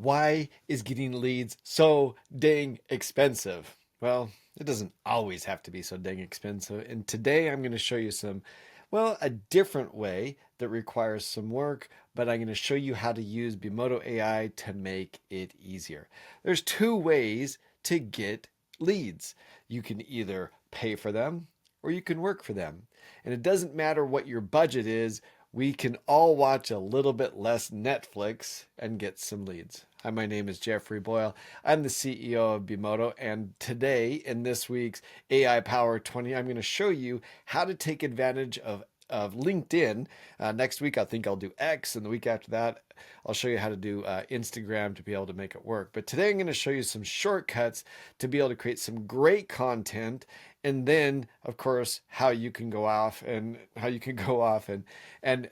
Why is getting leads so dang expensive? Well, it doesn't always have to be so dang expensive. And today I'm going to show you a different way that requires some work, but I'm going to show you how to use Bemodo AI to make it easier. There's two ways to get leads. You can either pay for them or you can work for them. And it doesn't matter what your budget is, we can all watch a little bit less Netflix and get some leads. Hi, my name is Jeffrey Boyle. I'm the CEO of Bemodo, and today in this week's AI Power 20, I'm going to show you how to take advantage of LinkedIn. Next week, I think I'll do X, and the week after that, I'll show you how to do Instagram to be able to make it work. But today, I'm going to show you some shortcuts to be able to create some great content, and then, of course, how you can go off and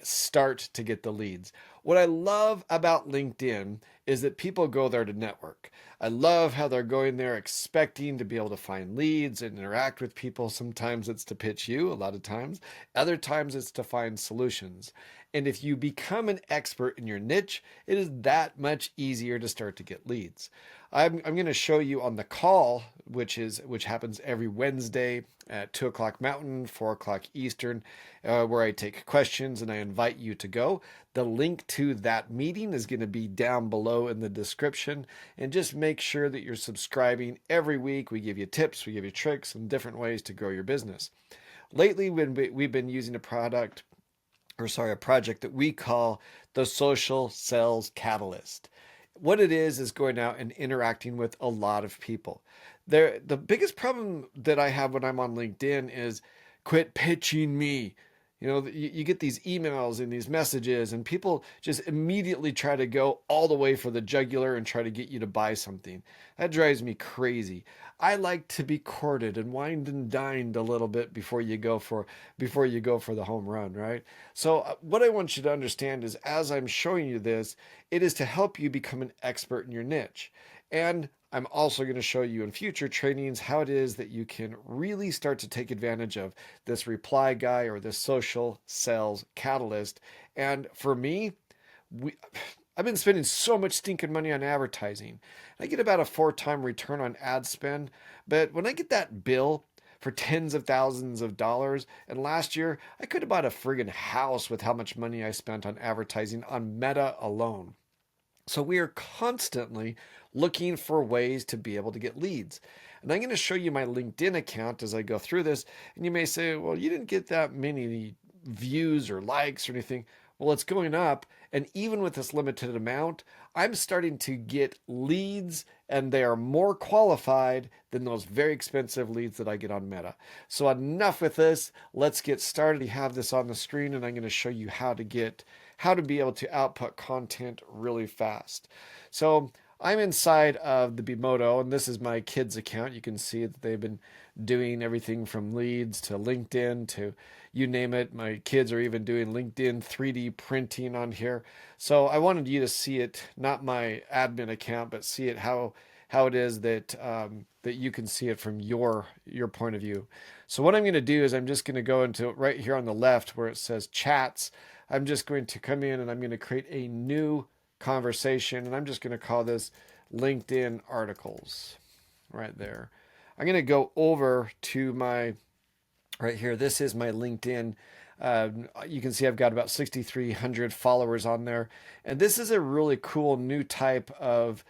start to get the leads. What I love about LinkedIn is that people go there to network. I love how they're going there expecting to be able to find leads and interact with people. Sometimes it's to pitch you, a lot of times. Other times it's to find solutions. And if you become an expert in your niche, it is that much easier to start to get leads. I'm going to show you on the call, which happens every Wednesday at 2 o'clock Mountain, 4 o'clock Eastern, where I take questions and I invite you to go. The link to that meeting is going to be down below in the description. And just make sure that you're subscribing every week. We give you tips, we give you tricks, and different ways to grow your business. Lately, we've been using a project that we call the Social Sales Catalyst. What it is going out and interacting with a lot of people. The biggest problem that I have when I'm on LinkedIn is quit pitching me. You get these emails and these messages, and people just immediately try to go all the way for the jugular and try to get you to buy something. That drives me crazy. I like to be courted and wined and dined a little bit before you go for the home run, right? So what I want you to understand is, as I'm showing you this, it is to help you become an expert in your niche. And I'm also going to show you in future trainings how it is that you can really start to take advantage of this reply guy or this social sales catalyst. And for me, I've been spending so much stinking money on advertising. I get about a 4-time return on ad spend, but when I get that bill for tens of thousands of dollars, and last year I could have bought a friggin' house with how much money I spent on advertising on Meta alone. So we are constantly looking for ways to be able to get leads. And I'm going to show you my LinkedIn account as I go through this. And you may say, well, you didn't get that many views or likes or anything. Well, it's going up. And even with this limited amount, I'm starting to get leads, and they are more qualified than those very expensive leads that I get on Meta. So enough with this. Let's get started. We have this on the screen, and I'm going to show you how to be able to output content really fast. So I'm inside of the Bemodo, and this is my kids' account. You can see that they've been doing everything from leads to LinkedIn to you name it. My kids are even doing LinkedIn 3D printing on here. So I wanted you to see it, not my admin account, but see it how it is that that you can see it from your point of view. So what I'm going to do is I'm just going to go into right here on the left where it says chats. I'm just going to come in and I'm going to create a new conversation, and I'm just going to call this LinkedIn articles right there. I'm going to go over to my right here. This is my LinkedIn. You can see I've got about 6,300 followers on there, and this is a really cool new type of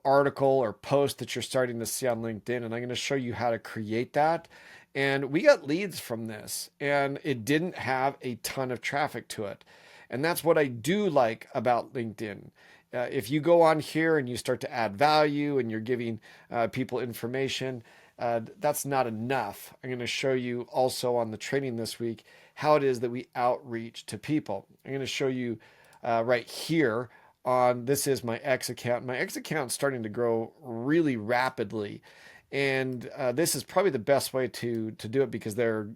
article or post that you're starting to see on LinkedIn, and I'm going to show you how to create that. And we got leads from this, and it didn't have a ton of traffic to it. And that's what I do like about LinkedIn. If you go on here and you start to add value and you're giving people information, that's not enough. I'm going to show you also on the training this week how it is that we outreach to people. I'm going to show you right here on this is my X account. My X account is starting to grow really rapidly. And this is probably the best way to do it because their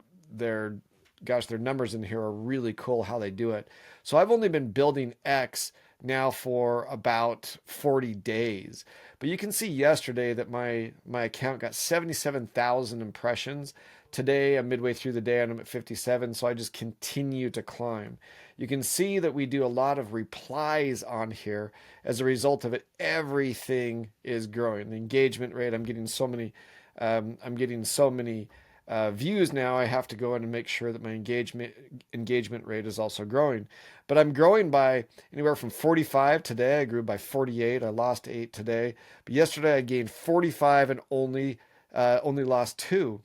numbers in here are really cool how they do it. So I've only been building X now for about 40 days. But you can see yesterday that my account got 77,000 impressions Today, I'm midway through the day and I'm at 57, so I just continue to climb. You can see that we do a lot of replies on here. As a result of it, everything is growing. The engagement rate, I'm getting so many views now. I have to go in and make sure that my engagement rate is also growing. But I'm growing by anywhere from 45 today. I grew by 48. I lost 8 today. But yesterday I gained 45 and only lost 2.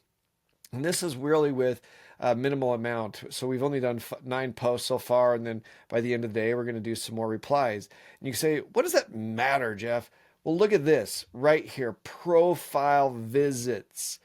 And this is really with a minimal amount. So we've only done 9 posts so far, and then by the end of the day, we're going to do some more replies. And you can say, what does that matter, Jeff? Well, look at this right here, profile visits.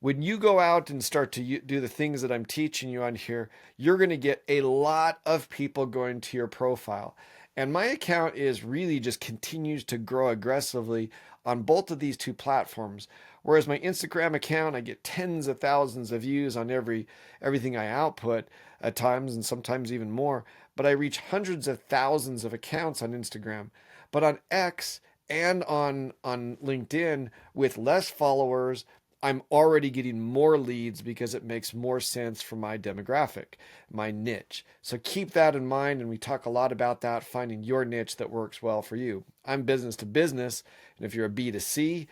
When you go out and start to do the things that I'm teaching you on here, you're going to get a lot of people going to your profile. And my account is really just continues to grow aggressively on both of these two platforms. Whereas my Instagram account, I get tens of thousands of views on everything I output at times, and sometimes even more. But I reach hundreds of thousands of accounts on Instagram. But on X and on LinkedIn, with less followers, I'm already getting more leads because it makes more sense for my demographic, my niche. So keep that in mind, and we talk a lot about that, finding your niche that works well for you. I'm business to business, and if you're a B2C,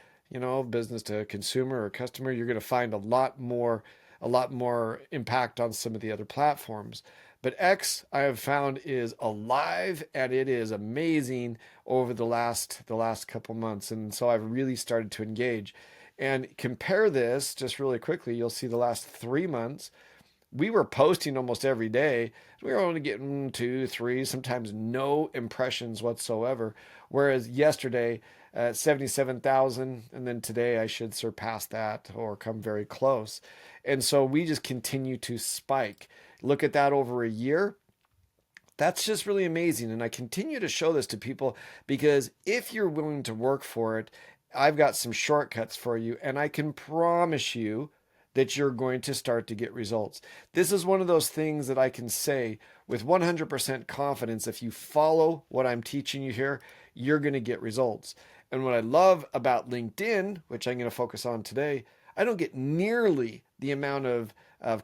business to consumer or customer, you're going to find a lot more impact on some of the other platforms. But X, I have found, is alive, and it is amazing over the last couple months, and so I've really started to engage. And compare this just really quickly. You'll see the last 3 months, we were posting almost every day. We were only getting 2, 3, sometimes no impressions whatsoever. Whereas yesterday, 77,000, and then today I should surpass that or come very close. And so we just continue to spike. Look at that over a year. That's just really amazing. And I continue to show this to people because if you're willing to work for it, I've got some shortcuts for you, and I can promise you that you're going to start to get results. This is one of those things that I can say with 100% confidence. If you follow what I'm teaching you here, you're going to get results. And what I love about LinkedIn, which I'm going to focus on today, I don't get nearly the amount of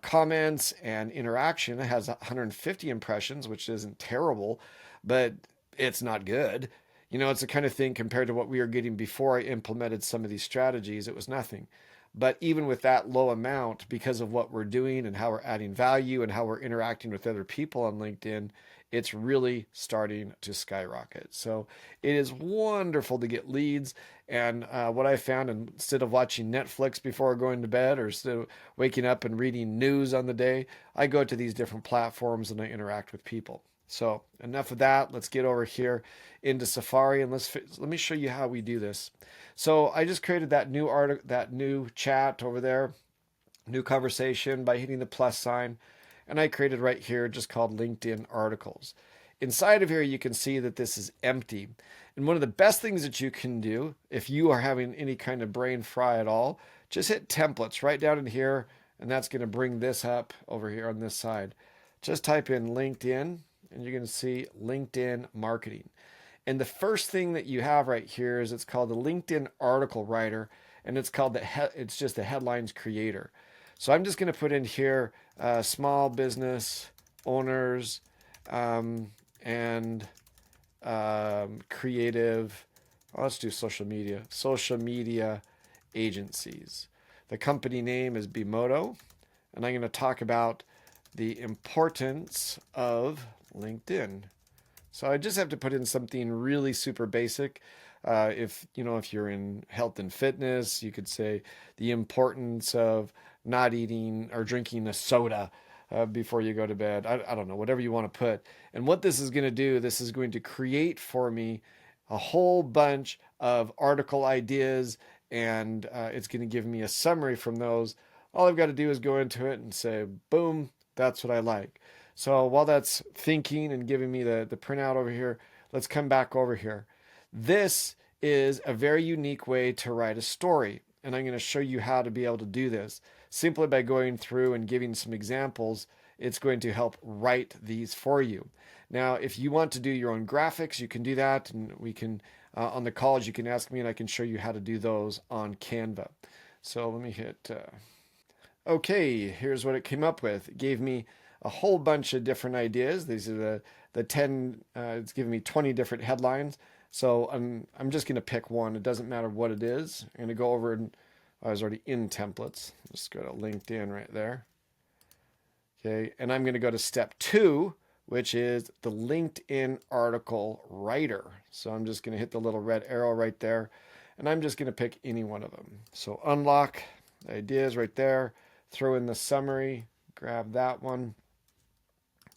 comments and interaction. It has 150 impressions, which isn't terrible, but it's not good. It's the kind of thing compared to what we were getting before I implemented some of these strategies, it was nothing. But even with that low amount, because of what we're doing and how we're adding value and how we're interacting with other people on LinkedIn, it's really starting to skyrocket. So it is wonderful to get leads. And what I found, instead of watching Netflix before going to bed or instead of waking up and reading news on the day, I go to these different platforms and I interact with people. So enough of that. Let's get over here into Safari and let me show you how we do this. So I just created that new chat over there, new conversation by hitting the plus sign, and I created right here just called LinkedIn articles. Inside of here, you can see that this is empty. And one of the best things that you can do if you are having any kind of brain fry at all, just hit templates right down in here, and that's going to bring this up over here on this side. Just type in LinkedIn, and you're going to see LinkedIn marketing. And the first thing that you have right here is it's called the LinkedIn article writer, and it's just the headlines creator. So I'm just going to put in here small business owners and creative. Let's do social media agencies. The company name is Bemodo, and I'm going to talk about the importance of LinkedIn. So I just have to put in something really super basic. If you're in health and fitness, you could say the importance of not eating or drinking a soda before you go to bed. I don't know, whatever you want to put. And what this is going to do, this is going to create for me a whole bunch of article ideas, and it's going to give me a summary from those. All I've got to do is go into it and say, boom, that's what I like. So while that's thinking and giving me the printout over here, let's come back over here. This is a very unique way to write a story, and I'm going to show you how to be able to do this. Simply by going through and giving some examples, it's going to help write these for you. Now, if you want to do your own graphics, you can do that, and we can, on the calls, you can ask me and I can show you how to do those on Canva. So let me hit... Okay, here's what it came up with. It gave me a whole bunch of different ideas. These are the 10, it's giving me 20 different headlines. So I'm just going to pick one. It doesn't matter what it is. I'm going to go over, and I was already in templates. Just go to LinkedIn right there. Okay, and I'm going to go to step 2, which is the LinkedIn article writer. So I'm just going to hit the little red arrow right there, and I'm just going to pick any one of them. So unlock ideas right there, throw in the summary, grab that one,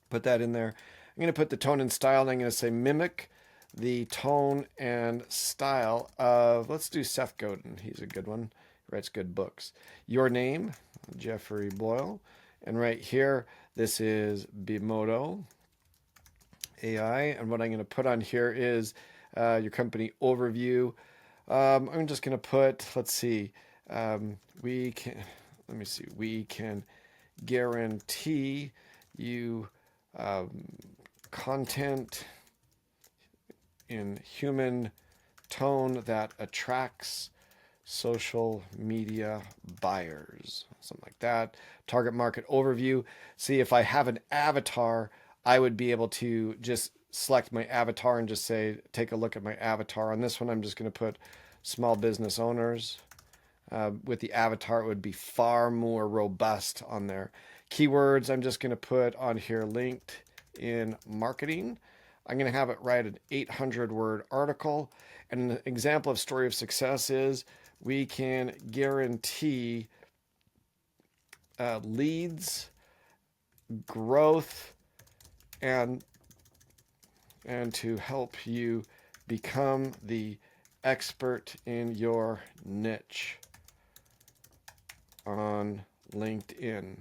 put that in there. I'm going to put the tone and style, and I'm going to say mimic the tone and style of, let's do Seth Godin. He's a good one. He writes good books. Your name, Jeffrey Boyle. And right here, this is Bemodo AI. And what I'm going to put on here is your company overview. I'm just going to put, let's see, we can guarantee you content in human tone that attracts social media buyers, something like that. Target market overview. See, if I have an avatar, I would be able to just select my avatar and just say, take a look at my avatar. On this one, I'm just going to put small business owners. With the avatar, it would be far more robust on there. Keywords, I'm just going to put on here linked in marketing. I'm going to have it write an 800-word article. And an example of story of success is we can guarantee leads, growth, and to help you become the expert in your niche on LinkedIn.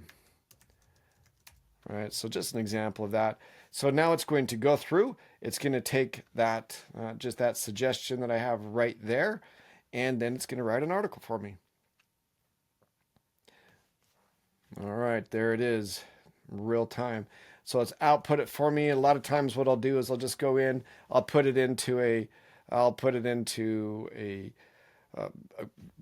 All right, so just an example of that. So now it's going to go through. It's going to take that, just that suggestion that I have right there, and then it's going to write an article for me. All right, there it is, real time. So it's output it for me. A lot of times what I'll do is I'll just go in, I'll put it into a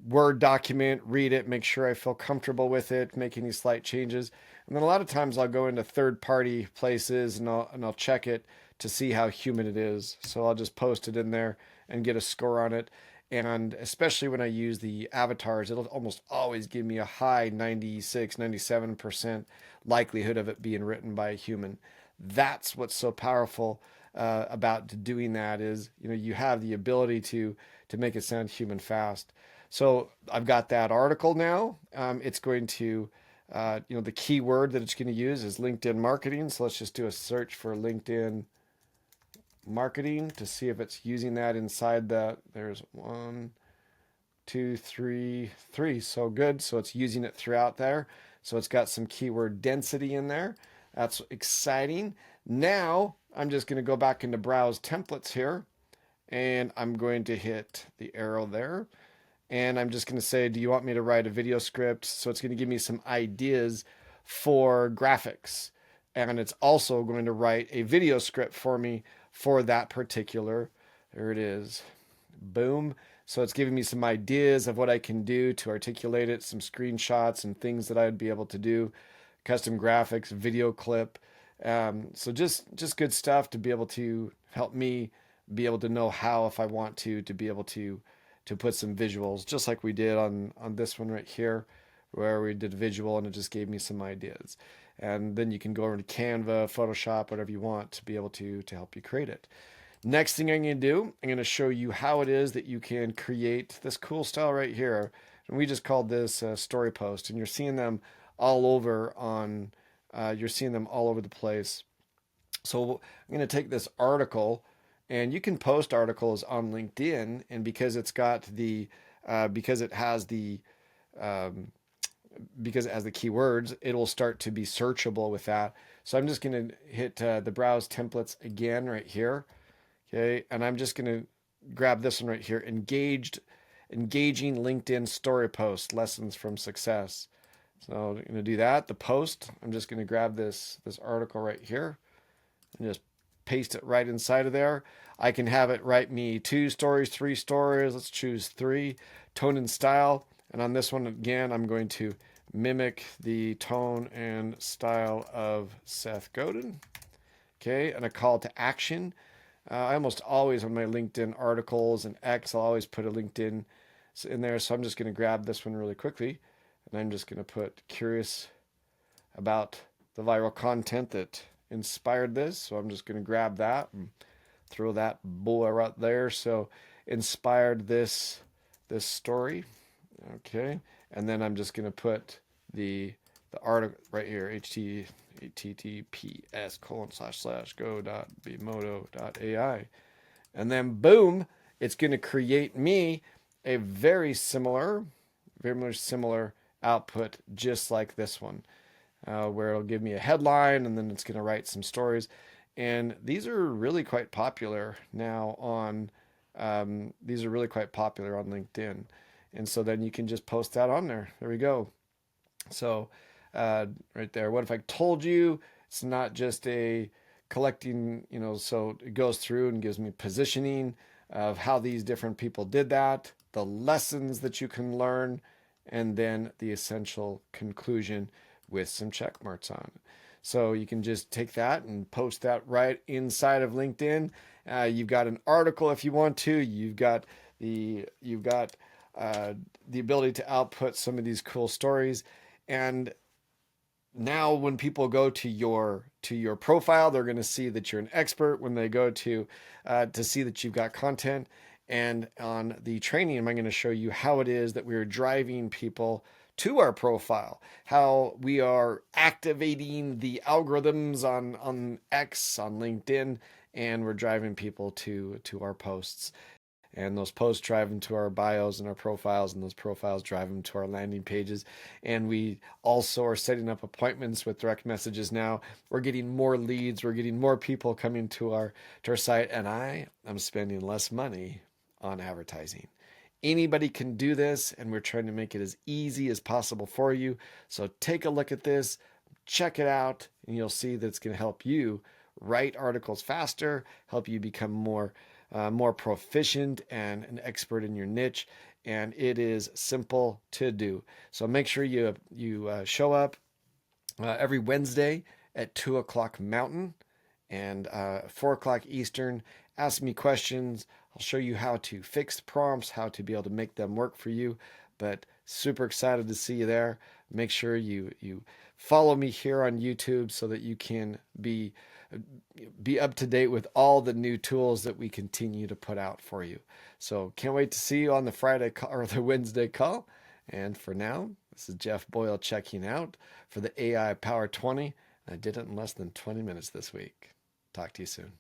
Word document, read it, make sure I feel comfortable with it, make any slight changes. And then a lot of times I'll go into third-party places and I'll check it to see how human it is. So I'll just post it in there and get a score on it. And especially when I use the avatars, it'll almost always give me a high 96, 97% likelihood of it being written by a human. That's what's so powerful about doing that is, you have the ability to make it sound human fast. So I've got that article now. It's going to, the keyword that it's going to use is LinkedIn marketing. So let's just do a search for LinkedIn marketing to see if it's using that inside that. There's 1, 2, 3, 3. So good. So it's using it throughout there. So it's got some keyword density in there. That's exciting. Now I'm just going to go back into browse templates here, and I'm going to hit the arrow there. And I'm just going to say, do you want me to write a video script? So it's going to give me some ideas for graphics. And it's also going to write a video script for me for that particular, there it is, boom. So it's giving me some ideas of what I can do to articulate it, some screenshots and things that I'd be able to do, custom graphics, video clip. So just good stuff to be able to help me be able to know how, if I want to be able to put some visuals, just like we did on this one right here, where we did visual and it just gave me some ideas. And then you can go over to Canva, Photoshop, whatever you want to be able to help you create it. Next thing I'm going to do, I'm going to show you how it is that you can create this cool style right here. And we just called this story post, and you're seeing them all over the place. So I'm going to take this article, and you can post articles on LinkedIn, and because it has the keywords, it'll start to be searchable with that. So I'm just going to hit the browse templates again right here. Okay, and I'm just going to grab this one right here, engaging LinkedIn story post, lessons from success. So I'm going to do that. The post, I'm just going to grab this article right here and just paste it right inside of there. I can have it write me 2 stories, 3 stories. Let's choose 3. Tone and style. And on this one, again, I'm going to mimic the tone and style of Seth Godin. Okay, and a call to action. I almost always on my LinkedIn articles and X, I'll always put a LinkedIn in there. So I'm just going to grab this one really quickly, and I'm just going to put curious about the viral content that inspired this. So I'm just going to grab that and throw that boy right there. So inspired this story. Okay, and then I'm just going to put the article right here, https://go.bemodo.ai, and then boom, it's going to create me a very similar output, just like this one, where it'll give me a headline, and then it's going to write some stories. And these are really quite popular now on LinkedIn. And so then you can just post that on there. There we go. So right there. What if I told you it's not just a collecting, so it goes through and gives me positioning of how these different people did that, the lessons that you can learn, and then the essential conclusion with some check marks on it. So you can just take that and post that right inside of LinkedIn. You've got an article if you want to. You've got the ability to output some of these cool stories. And now when people go to your profile, they're going to see that you're an expert. When they go to see that you've got content, and on the training, I'm going to show you how it is that we're driving people to our profile, how we are activating the algorithms on X, on LinkedIn, and we're driving people to our posts. And those posts drive them to our bios and our profiles, and those profiles drive them to our landing pages. And we also are setting up appointments with direct messages now. We're getting more leads. We're getting more people coming to our site, and I am spending less money on advertising. Anybody can do this, and we're trying to make it as easy as possible for you. So take a look at this, check it out, and you'll see that it's going to help you write articles faster, help you become more proficient and an expert in your niche, and it is simple to do. So make sure you show up every Wednesday at 2 o'clock Mountain and 4 o'clock Eastern. Ask me questions. I'll show you how to fix prompts, how to be able to make them work for you. But super excited to see you there. Make sure you follow me here on YouTube so that you can be up to date with all the new tools that we continue to put out for you. So can't wait to see you on the Friday or the Wednesday call. And for now, this is Jeff Boyle checking out for the AI Power 20. I did it in less than 20 minutes this week. Talk to you soon.